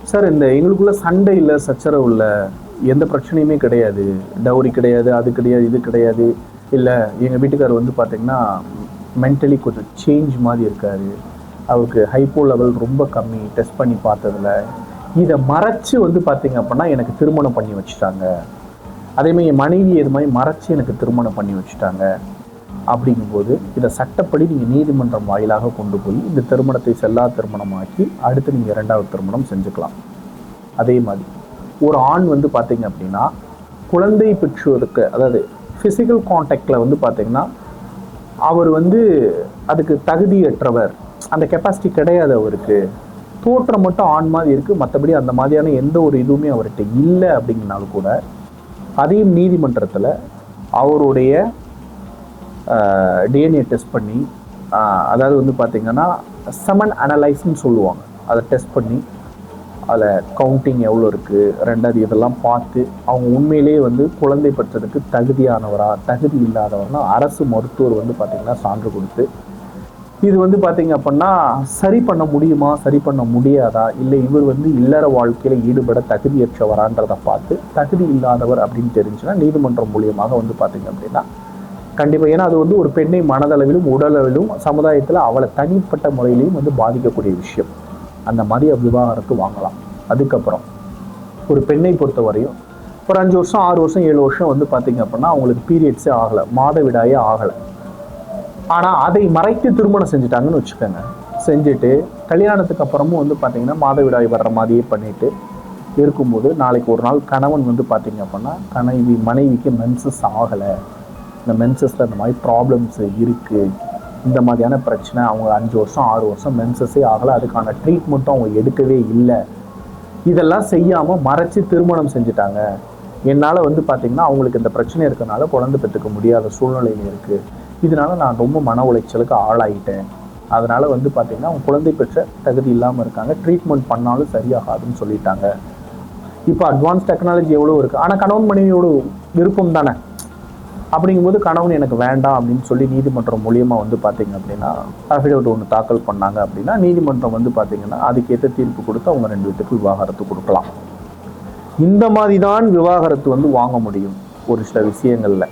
Sir இந்த எங்களுக்குள்ள சண்டை இல்லை, சச்சரவு இல்லை, எந்த பிரச்சனையுமே கிடையாது, டவுரி கிடையாது, அது கிடையாது, இது கிடையாது. இல்லை எங்கள் வீட்டுக்கார் வந்து பார்த்திங்கன்னா மென்டலி கொஞ்சம் சேஞ்ச் மாதிரி இருக்கார், அவருக்கு ஹைப்போ லெவல் ரொம்ப கம்மி, டெஸ்ட் பண்ணி பார்த்ததில் இதை மறைச்சி வந்து பார்த்திங்க அப்படின்னா எனக்கு திருமணம் பண்ணி வச்சுட்டாங்க. அதேமாதிரி என் மனைவி இது மாதிரி மறைச்சி எனக்கு திருமணம் பண்ணி வச்சுட்டாங்க. அப்படிங்கும்போது இதை சட்டப்படி நீங்கள் நீதிமன்றம் வாயிலாக கொண்டு போய் இந்த திருமணத்தை செல்லா திருமணமாக்கி அடுத்து நீங்கள் 2வது திருமணம் செஞ்சுக்கலாம். அதே மாதிரி ஒரு ஆண் வந்து பார்த்தீங்க அப்படின்னா குழந்தை பெற்றோருக்கு, அதாவது ஃபிசிக்கல் கான்டாக்டில் வந்து பார்த்தீங்கன்னா அவர் வந்து அதுக்கு தகுதியற்றவர், அந்த கெப்பாசிட்டி கிடையாது அவருக்கு, தோற்றம் மட்டும் ஆண் மாதிரி இருக்குது, மற்றபடி அந்த மாதிரியான எந்த ஒரு இதுவுமே அவர்கிட்ட இல்லை அப்படிங்கனாலும் கூட அதையும் நீதிமன்றத்தில் அவருடைய டிஎன்ஏ டெஸ்ட் பண்ணி, அதாவது வந்து பார்த்திங்கன்னா செமன் அனலைஸ்ன்னு சொல்லுவாங்க, அதை டெஸ்ட் பண்ணி அதில் கவுண்டிங் எவ்வளோ இருக்குது, 2வது இதெல்லாம் பார்த்து அவங்க உண்மையிலேயே வந்து குழந்தை பெற்றதுக்கு தகுதியானவரா தகுதி இல்லாதவர்னா அரசு மருத்துவர் வந்து பார்த்திங்கன்னா சான்று கொடுத்து இது வந்து பார்த்திங்க அப்படின்னா சரி பண்ண முடியுமா, சரி பண்ண முடியாதா, இல்லை இவர் வந்து இல்லற வாழ்க்கையில் ஈடுபட தகுதியற்றவரான்றதை பார்த்து தகுதி இல்லாதவர் அப்படின்னு தெரிஞ்சுன்னா நீதிமன்றம் மூலியமாக வந்து பார்த்திங்க அப்படின்னா கண்டிப்பாக, ஏன்னா அது வந்து ஒரு பெண்ணை மனதளவிலும் உடலளவிலும் சமுதாயத்தில் அவளை தனிப்பட்ட முறையிலையும் வந்து பாதிக்கக்கூடிய விஷயம். அந்த மாதிரி விவாகரத்து வாங்கலாம். அதுக்கப்புறம் ஒரு பெண்ணை பொறுத்த வரையும் ஒரு 5 வருஷம் 6 வருஷம் 7 வருஷம் வந்து பார்த்திங்க அப்படின்னா அவங்களுக்கு பீரியட்ஸே ஆகலை, மாதவிடாயே ஆகலை, ஆனால் அதை மறைத்து திருமணம் செஞ்சுட்டாங்கன்னு வச்சுக்கோங்க. செஞ்சுட்டு கல்யாணத்துக்கு அப்புறமும் வந்து பார்த்திங்கன்னா மாதவிடாய் வர்ற மாதிரியே பண்ணிட்டு இருக்கும்போது நாளைக்கு ஒரு நாள் கணவன் வந்து பார்த்திங்க அப்படின்னா மனைவிக்கு மென்சஸ் ஆகலை, இந்த மென்சஸில் இந்த மாதிரி ப்ராப்ளம்ஸ் இருக்குது, இந்த மாதிரியான பிரச்சனை, அவங்க 5 வருஷம் 6 வருஷம் மென்சஸே ஆகலை, அதுக்கான ட்ரீட்மெண்ட்டும் அவங்க எடுக்கவே இல்லை, இதெல்லாம் செய்யாமல் மறைச்சி திருமணம் செஞ்சுட்டாங்க, என்னால் வந்து பார்த்திங்கன்னா அவங்களுக்கு இந்த பிரச்சனை இருக்கிறனால குழந்தை பெற்றுக்க முடியாத சூழ்நிலையில் இருக்குது, இதனால் நான் ரொம்ப மன உளைச்சலுக்கு ஆளாயிட்டேன், அதனால் வந்து பார்த்திங்கன்னா அவங்க குழந்தை பெற்ற தகுதி இல்லாமல் இருக்காங்க, ட்ரீட்மெண்ட் பண்ணாலும் சரியாகாதுன்னு சொல்லிட்டாங்க. இப்போ அட்வான்ஸ் டெக்னாலஜி எவ்வளோ இருக்குது, ஆனால் கணவன் மனைவியோட விருப்பம் தானே, அப்படிங்கும்போது கணவன் எனக்கு வேண்டாம் அப்படின்னு சொல்லி நீதிமன்றம் மூலியமாக வந்து பார்த்திங்க அப்படின்னா அஃபிடவிட் ஒன்று தாக்கல் பண்ணாங்க அப்படின்னா நீதிமன்றம் வந்து பார்த்திங்கன்னா அதுக்கேற்ற தீர்ப்பு கொடுத்து அவங்க 2 பேத்துக்கு விவாகரத்து கொடுக்கலாம். இந்த மாதிரி தான் விவாகரத்து வந்து வாங்க முடியும் ஒரு சில விஷயங்களில்.